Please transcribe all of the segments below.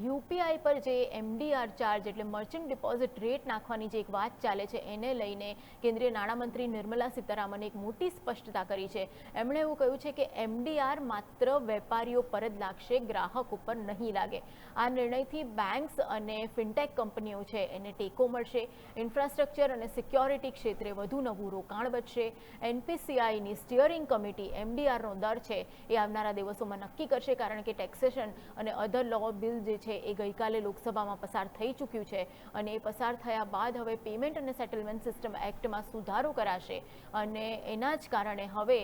UPI પર જે MDR charge એટલે મર્ચન્ટ ડિપોઝિટ રેટ નાખવાની જે એક વાત ચાલે છે એને લઈને કેન્દ્રીય નાણામંત્રી નિર્મલા સીતારામને એક મોટી સ્પષ્ટતા કરી છે। એમણે એવું કહ્યું છે કે એમડીઆર માત્ર વેપારીઓ પર જ લાગશે, ગ્રાહક ઉપર નહીં લાગે। આ નિર્ણયથી બેંક્સ અને ફિનટેક કંપનીઓ છે એને ટેકો મળશે, ઇન્ફ્રાસ્ટ્રક્ચર અને સિક્યોરિટી ક્ષેત્રે વધુ નવું રોકાણ વધશે। એનપીસીઆઈની સ્ટીયરિંગ કમિટી એમડીઆરનો દર છે એ આવનારા દિવસોમાં નક્કી કરશે, કારણ કે ટેક્સેશન અને અધર લો બિલ જે છે એ ગઈકાલે લોકસભામાં પસાર થઈ ચૂક્યું છે અને એ પસાર થયા બાદ હવે પેમેન્ટ અને સેટલમેન્ટ સિસ્ટમ એક્ટમાં સુધારો કરાશે અને એના જ કારણે હવે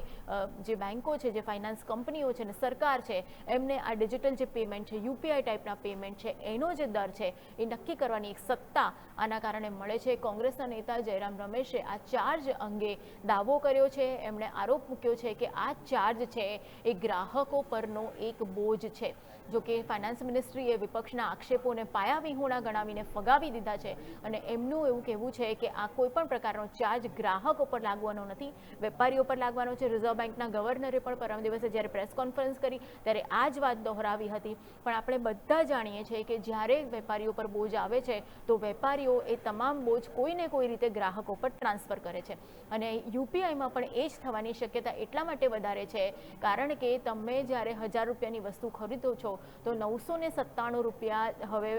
જે બેંકો છે, જે ફાઇનાન્સ કંપનીઓ છે અને સરકાર છે એમને આ ડિજિટલ જે પેમેન્ટ છે, યુપીઆઈ ટાઈપના પેમેન્ટ છે એનો જે દર છે એ નક્કી કરવાની એક સત્તા આના કારણે મળે છે। કોંગ્રેસના નેતા જયરામ રમેશે આ ચાર્જ અંગે દાવો કર્યો છે। એમણે આરોપ મૂક્યો છે કે આ ચાર્જ છે એ ગ્રાહકો પરનો એક બોજ છે। જો કે ફાઇનાન્સ મિનિસ્ટ્રીએ વિપક્ષના આક્ષેપોને પાયાવિહોણા ગણાવીને ફગાવી દીધા છે અને એમનું એવું કહેવું છે કે આ કોઈ પણ પ્રકારનો ચાર્જ ગ્રાહકો પર લાગવાનો નથી, વેપારીઓ પર લાગવાનો છે। રિઝર્વ બેંકના ગવર્નરે પણ પરમ દિવસે જ્યારે પ્રેસ કોન્ફરન્સ કરી ત્યારે આ જ વાત દોહરાવી હતી। પણ આપણે બધા જાણીએ છીએ કે જ્યારે વેપારીઓ પર બોજ આવે છે તો વેપારીઓ એ તમામ બોજ કોઈને કોઈ રીતે ગ્રાહકો પર ટ્રાન્સફર કરે છે અને યુપીઆઈમાં પણ એ જ થવાની શક્યતા એટલા માટે વધારે છે કારણ કે તમે જ્યારે 1000 રૂપિયાની વસ્તુ ખરીદો છો તો 997 રૂપિયા હવે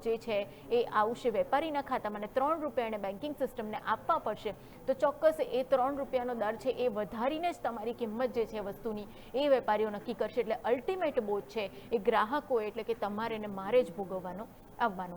જે છે એ આવશે વેપારીના ખાતામાં અને 3 રૂપિયા એને બેન્કિંગ સિસ્ટમને આપવા પડશે। તો ચોક્કસ એ 3 રૂપિયાનો દર છે એ વધારીને જ તમારી કિંમત જે છે વસ્તુની એ વેપારીઓ નક્કી કરશે। એટલે અલ્ટિમેટ બોજ છે એ ગ્રાહકો એટલે કે તમારે ને મારે જ ભોગવવાનો આવવાનો।